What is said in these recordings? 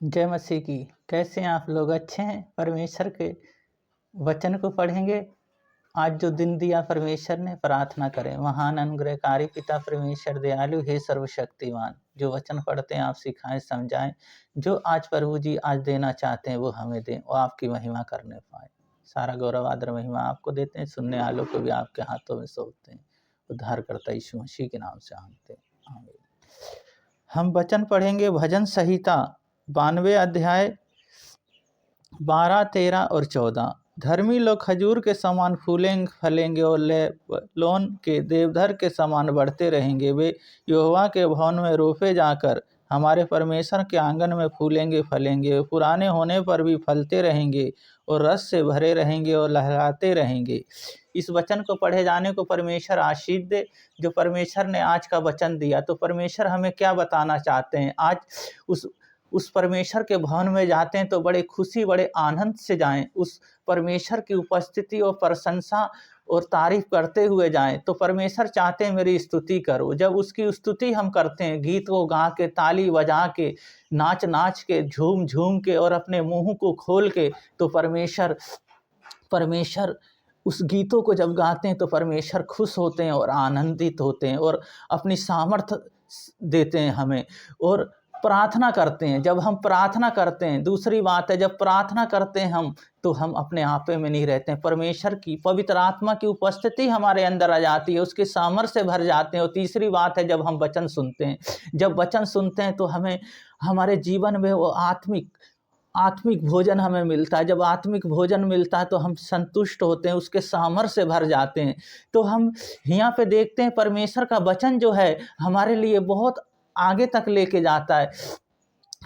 जय मसीह की। कैसे हैं आप लोग? अच्छे हैं? परमेश्वर के वचन को पढ़ेंगे। आज जो दिन दिया परमेश्वर ने, प्रार्थना करें। महान अनुग्रहकारी पिता परमेश्वर दयालु हे सर्वशक्तिमान, जो वचन पढ़ते हैं आप सिखाएं समझाएं। जो आज प्रभु जी आज देना चाहते हैं वो हमें दें, वो आपकी महिमा करने पाए। सारा गौरव आदर महिमा आपको देते हैं। सुनने वालों को भी आपके हाथों में सौंपते हैं। उद्धारकर्ता यीशु मसीह के नाम से मांगते हैं, आमीन। हम वचन पढ़ेंगे भजन संहिता 92 अध्याय 12, 13 और 14। धर्मी लोग खजूर के समान फूलेंगे फलेंगे और लेबनोन के देवदार के समान बढ़ते रहेंगे। वे यहोवा के भवन में रोपे जाकर हमारे परमेश्वर के आंगन में फूलेंगे फलेंगे। वे पुराने होने पर भी फलते रहेंगे और रस से भरे रहेंगे और लहराते रहेंगे। इस वचन को पढ़े जाने को परमेश्वर आशीष दे। जो परमेश्वर ने आज का वचन दिया, तो परमेश्वर हमें क्या बताना चाहते हैं। आज उस परमेश्वर के भवन में जाते हैं तो बड़े खुशी बड़े आनंद से जाएं। उस परमेश्वर की उपस्थिति और प्रशंसा और तारीफ करते हुए जाएं। तो परमेश्वर चाहते हैं मेरी स्तुति करो। जब उसकी स्तुति हम करते हैं, गीत को गा के, ताली बजा के, नाच नाच के, झूम झूम के और अपने मुंह को खोल के, तो परमेश्वर उस गीतों को जब गाते हैं तो परमेश्वर खुश होते हैं और आनंदित होते हैं और अपनी सामर्थ्य देते हैं हमें और प्रार्थना करते हैं। जब हम प्रार्थना करते हैं, दूसरी बात है, जब प्रार्थना करते हैं हम, तो हम अपने आपे में नहीं रहते हैं। परमेश्वर की पवित्र आत्मा की उपस्थिति हमारे अंदर आ जाती है, उसके सामर्थ्य से भर जाते हैं। और तीसरी बात है, जब हम वचन सुनते हैं, जब वचन सुनते हैं तो हमें हमारे जीवन में वो आत्मिक भोजन हमें मिलता है। जब आत्मिक भोजन मिलता है तो हम संतुष्ट होते हैं, उसके सामर्थ्य से भर जाते हैं। तो हम यहाँ पे देखते हैं परमेश्वर का वचन जो है हमारे लिए बहुत आगे तक लेके जाता है।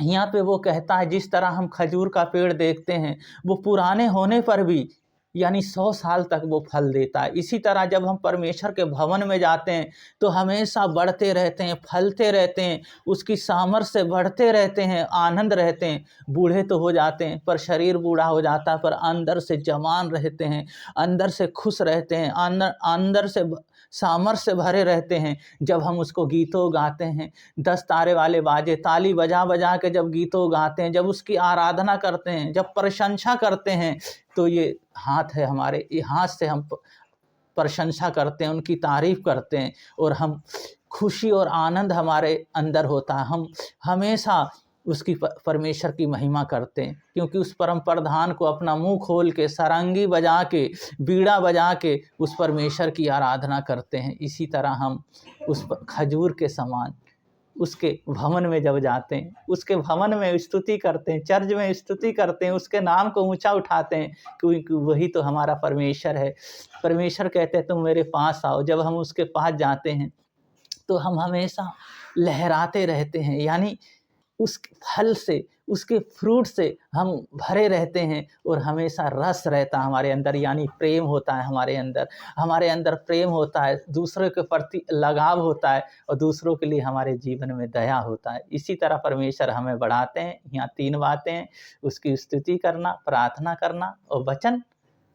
यहाँ पे वो कहता है, जिस तरह हम खजूर का पेड़ देखते हैं, वो पुराने होने पर भी यानी 100 साल तक वो फल देता है। इसी तरह जब हम परमेश्वर के भवन में जाते हैं तो हमेशा बढ़ते रहते हैं, फलते रहते हैं, उसकी सामर्थ्य से बढ़ते रहते हैं, आनंद रहते हैं। बूढ़े तो हो जाते हैं, पर शरीर बूढ़ा हो जाता है, पर अंदर से जवान रहते हैं, अंदर से खुश रहते हैं, अंदर से सामर्थ्य से भरे रहते हैं। जब हम उसको गीतों गाते हैं, 10 तारे वाले बाजे, ताली बजा बजा के जब गीतों गाते हैं, जब उसकी आराधना करते हैं, जब प्रशंसा करते हैं, तो ये हाथ है हमारे, ये हाथ से हम प्रशंसा करते हैं, उनकी तारीफ करते हैं और हम खुशी और आनंद हमारे अंदर होता है। हम हमेशा उसकी परमेश्वर की महिमा करते हैं, क्योंकि उस परम प्रधान को अपना मुंह खोल के, सारंगी बजा के, बीड़ा बजा के उस परमेश्वर की आराधना करते हैं। इसी तरह हम उस खजूर के समान उसके भवन में जब जाते हैं, उसके भवन में स्तुति करते हैं, चर्च में स्तुति करते हैं, उसके नाम को ऊंचा उठाते हैं, क्योंकि वही तो हमारा परमेश्वर है। परमेश्वर कहते हैं तुम मेरे पास आओ। जब हम उसके पास जाते हैं तो हम हमेशा लहराते रहते हैं, यानी उस फल से, उसके फ्रूट से हम भरे रहते हैं और हमेशा रस रहता है हमारे अंदर, यानी प्रेम होता है हमारे अंदर प्रेम होता है, दूसरों के प्रति लगाव होता है और दूसरों के लिए हमारे जीवन में दया होता है। इसी तरह परमेश्वर हमें बढ़ाते हैं। यहाँ 3 बातें हैं, उसकी स्तुति करना, प्रार्थना करना और वचन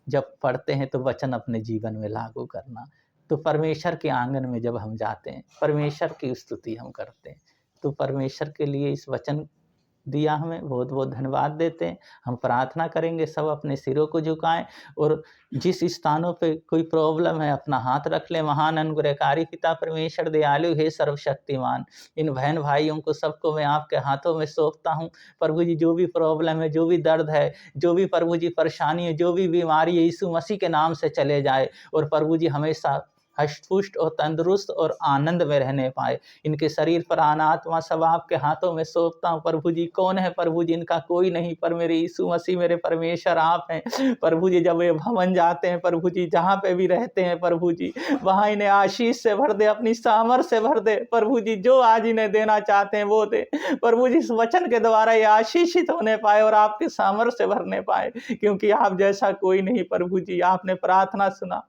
जब पढ़ते हैं तो वचन अपने जीवन में लागू करना। तो परमेश्वर के आंगन में जब हम जाते हैं, परमेश्वर की स्तुति हम करते हैं, तो परमेश्वर के लिए इस वचन दिया हमें बहुत बहुत धन्यवाद देते हैं। हम प्रार्थना करेंगे, सब अपने सिरों को झुकाएं और जिस स्थानों पे कोई प्रॉब्लम है अपना हाथ रख लें। महान अनुग्रहकारी पिता परमेश्वर दयालु हे सर्वशक्तिमान, इन बहन भाइयों को सबको मैं आपके हाथों में सौंपता हूँ। प्रभु जी, जो भी प्रॉब्लम है, जो भी दर्द है, जो भी प्रभु जी परेशानी है, जो भी बीमारी है, यीशु मसीह के नाम से चले जाए और प्रभु जी हमेशा हष्ट-पुष्ट और तंदुरुस्त और आनंद में रहने पाए। इनके शरीर पर अनात्मा सब आपके हाथों में सौंपता हूँ। प्रभु जी, कौन है प्रभु जी? इनका कोई नहीं, पर मेरे यीशु मसीह मेरे परमेश्वर आप हैं। प्रभु जी, जब ये भवन जाते हैं प्रभु जी, जहाँ पे भी रहते हैं प्रभु जी, वहाँ इन्हें आशीष से भर दे, अपनी सामर्थ्य से भर दे। प्रभु जी, जो आज इन्हें देना चाहते हैं वो दे। प्रभु जी, इस वचन के द्वारा ये आशीषित होने पाए और आपके सामर्थ्य से भरने पाए, क्योंकि आप जैसा कोई नहीं। प्रभु जी, आपने प्रार्थना सुना,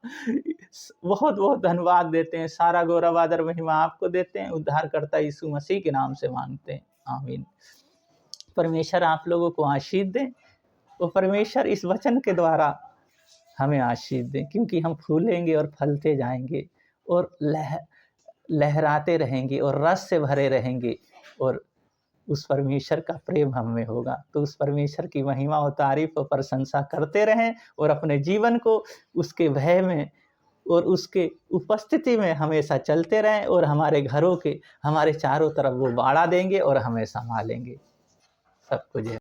बहुत बहुत धन्यवाद देते हैं। सारा गौरव आदर महिमा आपको देते हैं। उद्धारकर्ता यीशु मसीह के नाम से मांगते हैं, आमीन। परमेश्वर आप लोगों को आशीष दें और परमेश्वर इस वचन के द्वारा हमें आशीष दें, क्योंकि हम फूलेंगे और फलते जाएंगे और लहराते रहेंगे और रस से भरे रहेंगे और उस परमेश्वर का प्रेम हम में होगा। तो उस परमेश्वर की महिमा और तारीफ़ और प्रशंसा करते रहें और अपने जीवन को उसके भय में और उसके उपस्थिति में हमेशा चलते रहें और हमारे घरों के हमारे चारों तरफ वो बाड़ा देंगे और हमें सँभालेंगे। सबको जय